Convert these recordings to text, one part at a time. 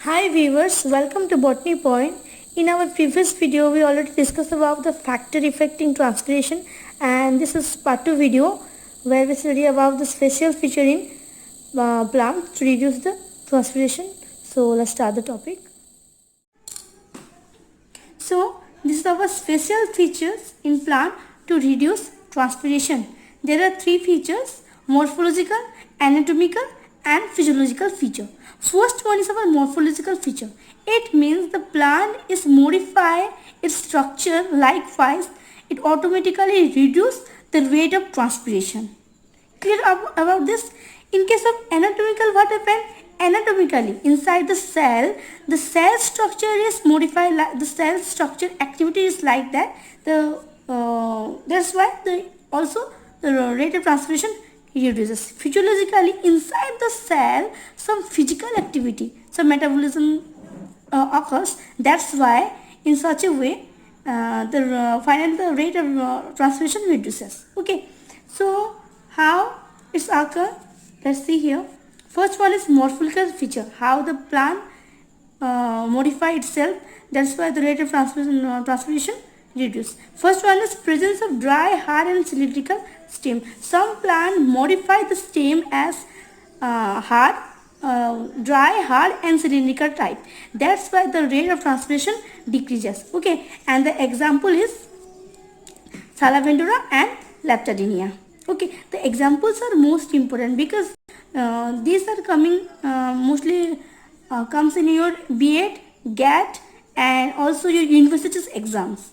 Hi viewers, welcome to Botany Point. In our previous video, we already discussed about the factor effect in transpiration, and this is part 2 video where we study about the special feature in plant to reduce the transpiration. So let's start the topic. So this is our special features in plant to reduce transpiration. There are three features: morphological, anatomical and physiological feature. First one is our morphological feature. It means the plant is modify its structure, likewise it automatically reduce the rate of transpiration. Clear about this? In case of anatomical, what happened? Anatomically, inside the cell structure is modified. The cell structure activity is like that. That's why the rate of transpiration reduces. Physiologically, inside the cell, some physical activity, some metabolism occurs. That's why, in such a way, the rate of transpiration reduces. Okay, so how it's occur? Let's see here. First one is morphological feature. How the plant modify itself. That's why the rate of transpiration reduce. First one is presence of dry, hard and cylindrical stem. Some plant modify the stem as dry, hard and cylindrical type. That's why the rate of transpiration decreases. Okay, and the example is Salamandra and Leptadenia. Okay, the examples are most important because these are coming mostly comes in your B.Ed, GAT and also your university's exams.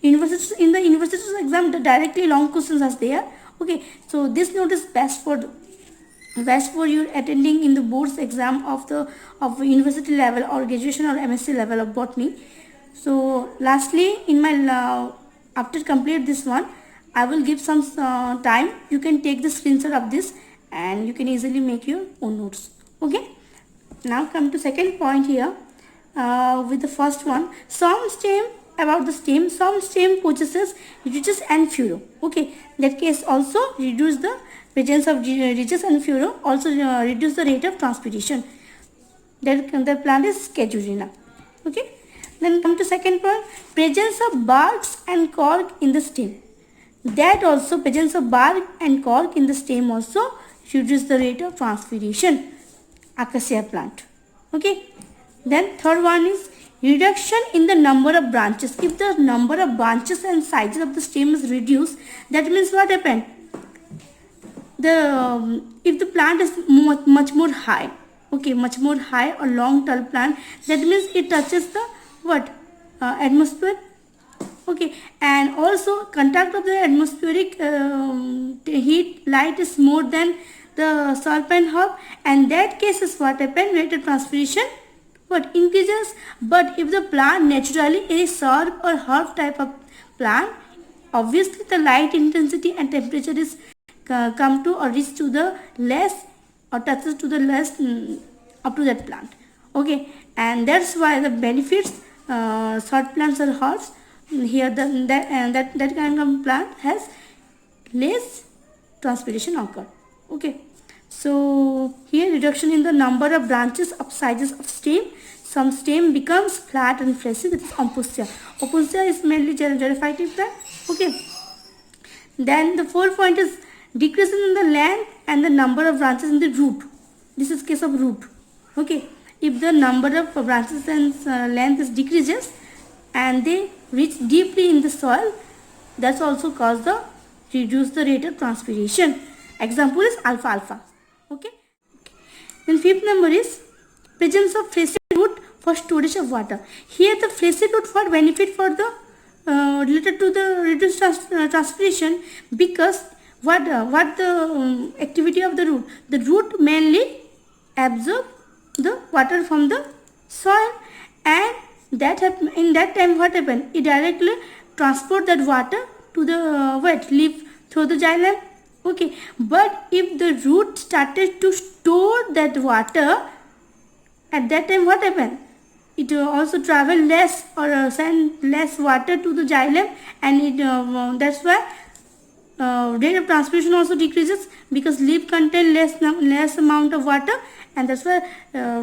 In the university's exam, the directly long questions are there. Okay, so this note is best for you attending in the boards exam of university level or graduation or MSc level of botany. So lastly, in my after complete this one, I will give some time. You can take the screenshot of this and you can easily make your own notes. Okay, now come to second point here with the first one. Some stem possesses ridges and furrow. Okay, that case also reduce the presence of ridges and furrow, also reduce the rate of transpiration. The plant is Schedulina. Okay, then come to second point, presence of barks and cork in the stem. That also presence of bark and cork in the stem also reduce the rate of transpiration. Acacia plant. Okay, then third one is reduction in the number of branches. If the number of branches and sizes of the stem is reduced, that means what happened? If the plant is much more high, okay, much more high or long tall plant, that means it touches the atmosphere. Okay, and also contact of the atmospheric heat light is more than the surface hub, and that case is what happened, rate of transpiration increases. But if the plant naturally is sharp or herb type of plant, obviously the light intensity and temperature is come to or reach to the less or touches to the less up to that plant. Okay, and that's why the benefits short plants or herbs here that kind of plant has less transpiration occur. Okay, so here reduction in the number of branches of sizes of stem. Some stem becomes flat and fleshy. That is Opuntia. Opuntia is mainly xerophytic plant. Okay, then the fourth point is decrease in the length and the number of branches in the root. This is case of root. Okay, if the number of branches and length is decreases and they reach deeply in the soil, that's also cause the reduce the rate of transpiration. Example is alfalfa. Okay, then fifth number is presence of fleshy root for storage of water. Here the fleshy root for benefit for the related to the reduced transpiration, because what the activity of the root? The root mainly absorb the water from the soil, and in that time what happened? It directly transport that water to the wet leaf through the xylem. Okay, but if the root started to store that water, at that time what happened? It also travel less or send less water to the xylem, and that's why rate of transpiration also decreases, because leaf contain less amount of water and that's why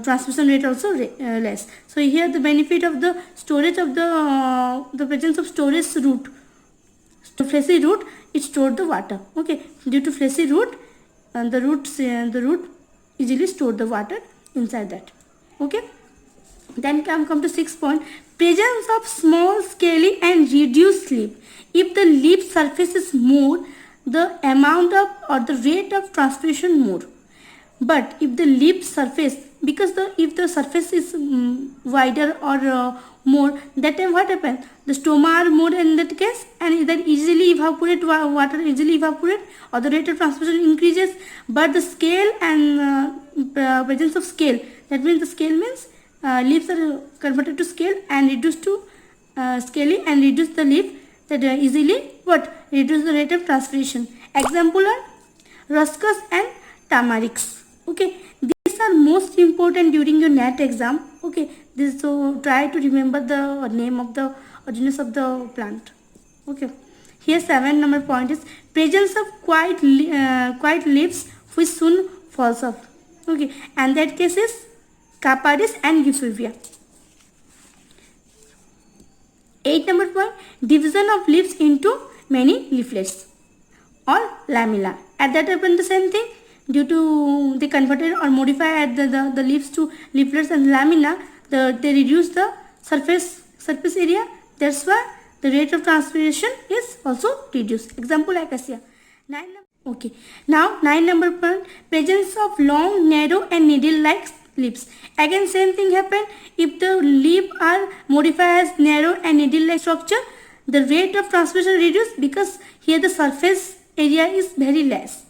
transmission rate also less. So here the benefit of the storage of the presence of storage root. So fleshy root, it stored the water. Okay, due to fleshy root, the root easily stored the water inside that. Okay, then come to 6th point. Presence of small, scaly and reduced leaf. If the leaf surface is more, the amount of or the rate of transpiration more. But if the leaf surface, because if the surface is wider or more, that time what happens? The stoma are more in that case, and then easily evaporate, water easily evaporate, or the rate of transpiration increases. But the scale and presence of scale, that means the scale means leaves are converted to scale and reduced to scaly and reduce the leaf, that easily what? Reduce the rate of transpiration. Example are ruscus and tamarix. Okay, these are most important during your NET exam. Okay, this, so try to remember the name of the or genus of the plant. Okay, here 7 number point is presence of quiet leaves which soon falls off. Okay, and that case is Caparis and Euphorbia. 8 number point, division of leaves into many leaflets or lamella. At that happened the same thing, due to they converted or modified the leaves to leaflets and lamina, they reduce the surface area. That's why the rate of transpiration is also reduced. Example acacia. 9 okay, now 9 number point, presence of long, narrow and needle-like leaves. Again same thing happen. If the leaf are modified as narrow and needle-like structure, the rate of transpiration reduced, because here the surface area is very less.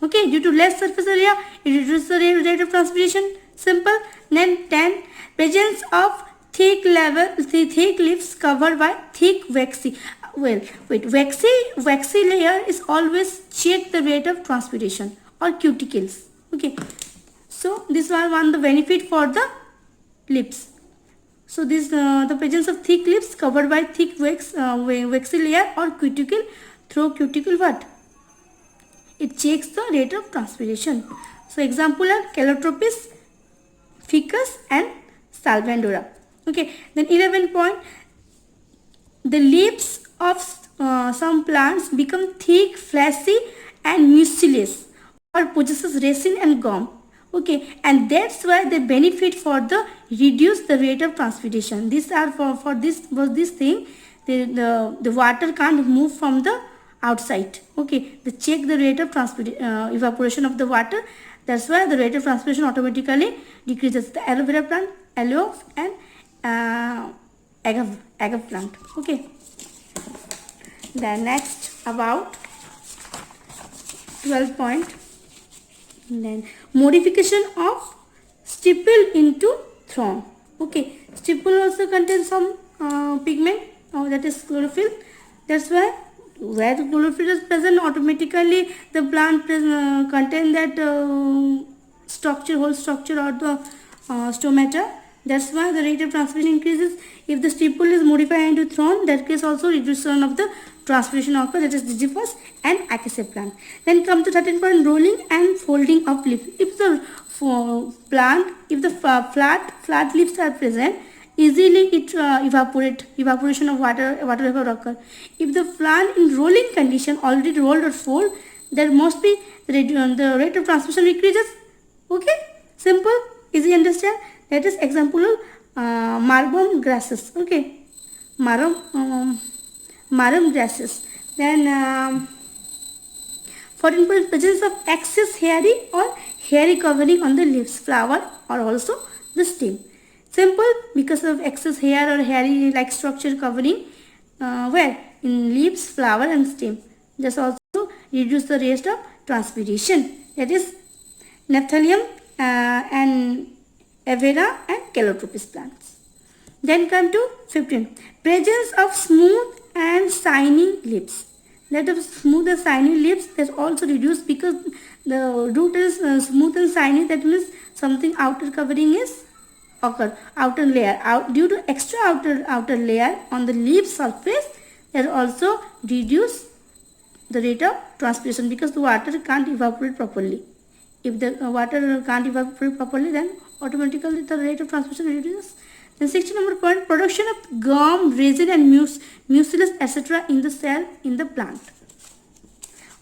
Okay, due to less surface area, it reduces the rate of transpiration. Simple. Then 10, presence of thick leaves covered by thick waxy. Well, wait, waxy layer is always check the rate of transpiration, or cuticles. Okay, so this was one the benefit for the lips. So this the presence of thick lips covered by thick waxy layer or cuticle. Through cuticle what? It checks the rate of transpiration. So example are Calotropis, Ficus and Salvandora. Okay, then 11 point, the leaves of some plants become thick, fleshy and mucilous, or possesses resin and gum. Okay, and that's why they benefit for the reduce the rate of transpiration. These are for this thing, the water can't move from the outside. Okay, they check the rate of evaporation of the water. That's why the rate of transpiration automatically decreases. The aloe vera plant, aloe and agave plant. Okay, then next about 12 point, then modification of stipple into thorn. Okay, stipple also contains some pigment, that is chlorophyll. That's why where the chlorophyll is present, automatically the plant contain that whole structure or the stomata. That's why the rate of transpiration increases. If the stipple is modified into thorn, that case also reduction of the transpiration occurs. That is Digiphus and Acacia plant. Then come to 13 point, rolling and folding of leaf. If the plant, if the flat leaves are present, easily it evaporation of water vapor occur. If the plant in rolling condition already rolled or fold, there must be the rate of transpiration increases. Okay, simple, easy understand. That is example of margum grasses. Okay, margum grasses. Then 14 point, presence of excess hairy or hairy covering on the leaves, flower or also the stem. Simple, because of excess hair or hairy like structure covering where? In leaves, flower and stem. This also reduce the rate of transpiration. That is Neptalium and Avera and Calotropis plants. Then come to 15. Presence of smooth and shiny leaves. That of smooth and shiny leaves is also reduced, because the root is smooth and shiny. That means something outer covering is occur, outer layer. Due to extra outer layer on the leaf surface, that also reduce the rate of transpiration, because the water can't evaporate properly If the water can't evaporate properly, then automatically the rate of transmission reduces. Then 16 number point, production of gum, resin and mucilus etc. in the cell in the plant.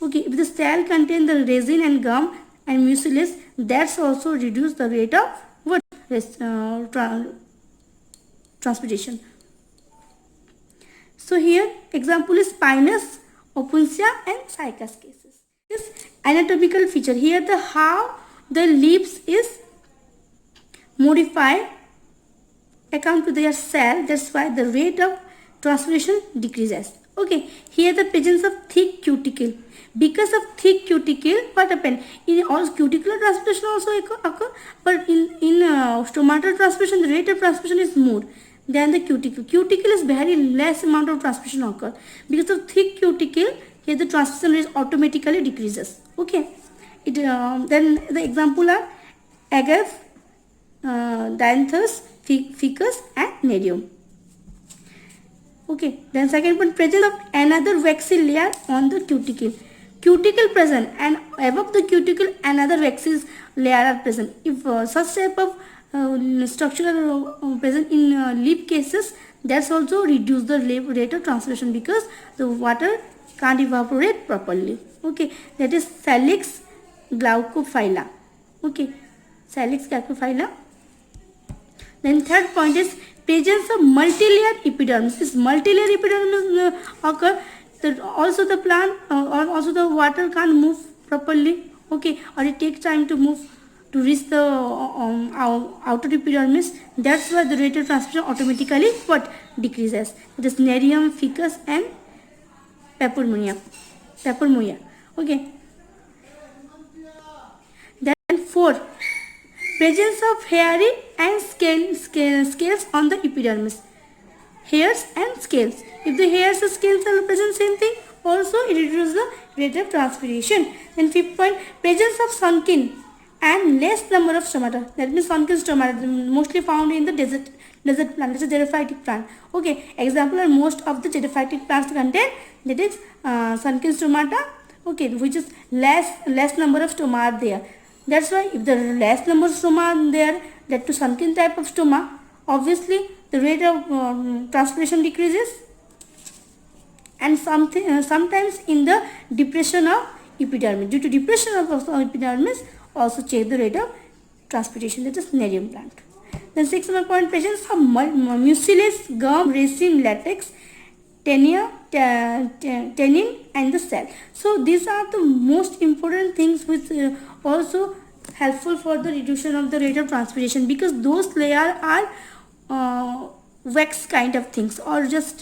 Okay, if the cell contain the resin and gum and mucilus, that's also reduce the rate of what? Transpiration. So here example is Pinus, Opuntia and Cycas cases. This anatomical feature here, the how the leaves is modified account to their cell, that's why the rate of transpiration decreases. Okay, here the presence of thick cuticle. Because of thick cuticle, what happened? In all cuticular transpiration also occur, but in stomatal transpiration the rate of transpiration is more than the cuticle. Cuticle is very less amount of transpiration occur. Because of thick cuticle, here the transpiration rate automatically decreases. Okay, then the example are agave, dianthus, ficus and nerium. Okay, then second point, presence of another waxy layer on the cuticle. Cuticle present and above the cuticle another waxy layer are present. If such type of structure present in leaf cases, that's also reduce the rate of transpiration because the water can't evaporate properly. Okay, that is Salix glaucophylla. Okay, Salix glaucophylla. Then third point is presence of multilayer epidermis. This multilayer epidermis occur. Also the plant or also the water can't move properly. Okay, or it takes time to move to reach the outer epidermis. That's why the rate of transpiration automatically what decreases. It is nerium, ficus and peperomia. Okay. Then 4. Presence of hairy and scales on the epidermis. Hairs and scales. If the hairs and scales are present, same thing. Also, it reduces the rate of transpiration. Then 5th point, presence of sunken and less number of stomata. That means sunken stomata mostly found in the desert plant. It's a xerophytic plant. Okay, example are most of the xerophytic plants contain that is sunken stomata. Okay, which is less number of stoma are there. That's why if the less number of stoma are there, that to sunken type of stoma, obviously the rate of transpiration decreases. And sometimes in the depression of epidermis, due to depression of epidermis, also check the rate of transpiration. That is nerium plant. Then 6th point, presence of mucilus, gum, resin, latex, tannin and the cell. So these are the most important things which also helpful for the reduction of the rate of transpiration, because those layers are wax kind of things, or just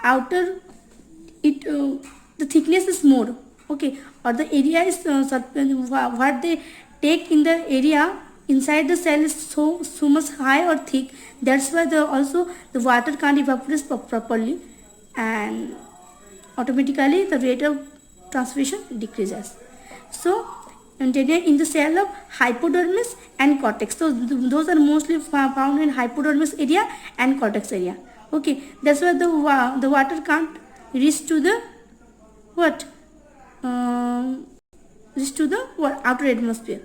outer the thickness is more. Okay, or the area is what they take in the area inside the cell is so much high or thick. That's why also the water can't evaporate properly, and automatically the rate of transpiration decreases. So in the cell of hypodermis and cortex. So those are mostly found in hypodermis area and cortex area. Okay, that's why the water can't reach to the outer atmosphere.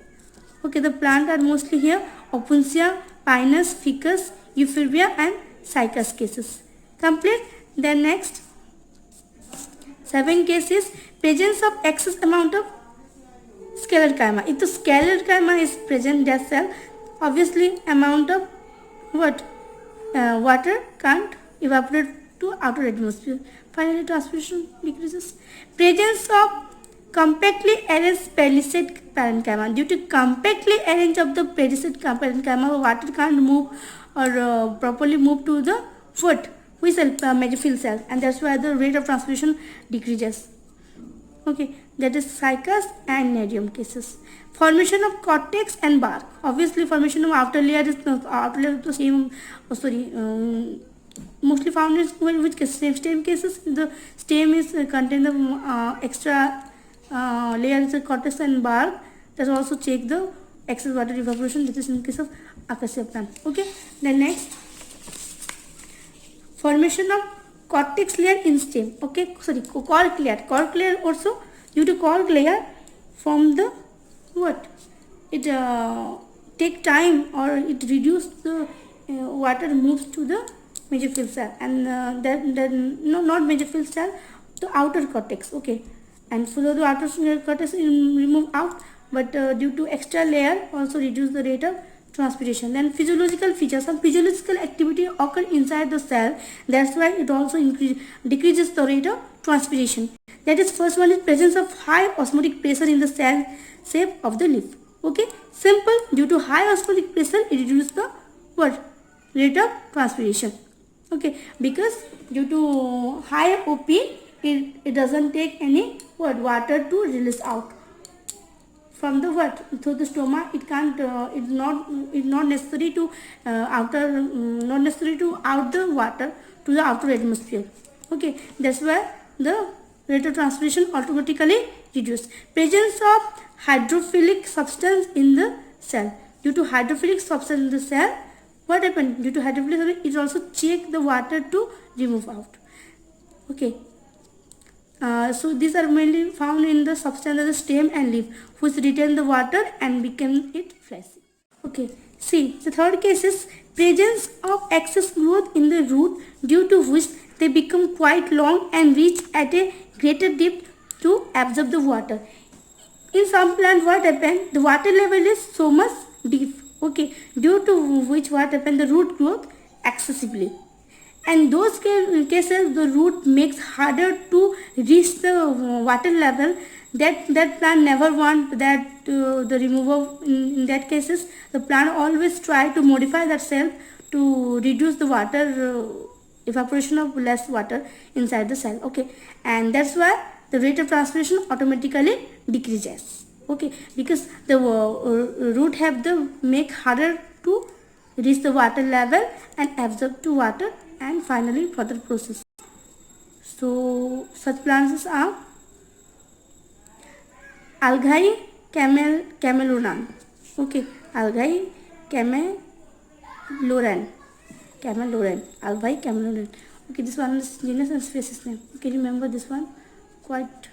Okay, the plant are mostly here: Opuntia, Pinus, Ficus, Euphorbia and Cycas cases. Complete. Then next 7 cases, presence of excess amount of sclerenchyma. If the sclerenchyma is present, that cell, obviously amount of water can't evaporate to outer atmosphere. Finally, transpiration decreases. Presence of compactly arranged pellicid parenchyma. Due to compactly arranged of the pellicid parenchyma, water can't move or properly move to the foot, which cell, mesophyll cell, and that's why the rate of transpiration decreases. Okay, that is Cycas and nerium cases. Formation of cortex and bark. Obviously, formation of outer layer is the same. Mostly found in which stem cases. The stem is contain the extra layers of cortex and bark. That also check the excess water evaporation. That is in case of acacia plant. Okay. Then next, formation of cortex layer in stem. Okay, sorry, cork layer. Cork layer also, due to cork layer form the it take time, or it reduce the water moves to the mesophyll cell, and no, not mesophyll cell, the outer cortex. Okay, and so the outer cortex is remove out, but due to extra layer also reduce the rate of transpiration. Then physiological features, some physiological activity occur inside the cell, that's why it also decreases the rate of transpiration. That is, first one is presence of high osmotic pressure in the cell shape of the leaf. Okay, simple, due to high osmotic pressure it reduces the what, rate of transpiration. Okay, because due to high OP it doesn't take any what, water to release out from the what, through the stomach. It can't it's not necessary to not necessary to out the water to the outer atmosphere. Okay, that's why the rate of transpiration automatically reduced. Presence of hydrophilic substance in the cell, due to hydrophilic substance in the cell, what happened, due to hydrophilic substance it also check the water to remove out. Okay, so these are mainly found in the substance of the stem and leaf, which retain the water and become it fleshy. Okay, see, the third case is presence of excess growth in the root, due to which they become quite long and reach at a greater depth to absorb the water. In some plant, what happens, the water level is so much deep. Okay, due to which what happens, the root growth excessively. And those cases the root makes harder to reach the water level, that plant never want that the removal. In that cases the plant always try to modify that cell to reduce the water evaporation of less water inside the cell. Okay, and that's why the rate of transpiration automatically decreases. Okay, because the root have the make harder to reach the water level and absorb to water and finally further process. So such plants are Algae cameloran. Okay, Algae cameloran. Algae cameloran. Okay, this one is genus and species name. Okay, remember this one. Quite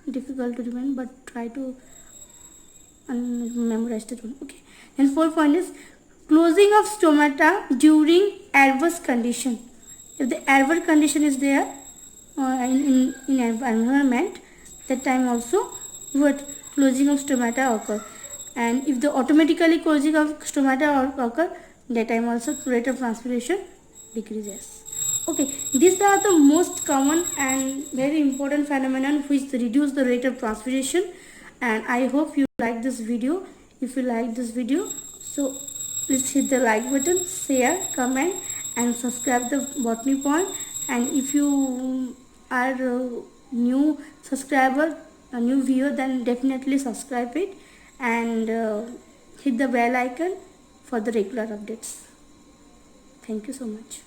difficult to remember, but try to memorize that one. Okay, and fourth point is closing of stomata during adverse condition. If the adverse condition is there in environment, that time also what, closing of stomata occur. And if the automatically closing of stomata occur, that time also rate of transpiration decreases. Okay, these are the most common and very important phenomenon which reduce the rate of transpiration. And I hope you like this video. If you like this video, so please hit the like button, share, comment and subscribe the Botany Point. And if you are a new subscriber, a new viewer, then definitely subscribe it and hit the bell icon for the regular updates. Thank you so much.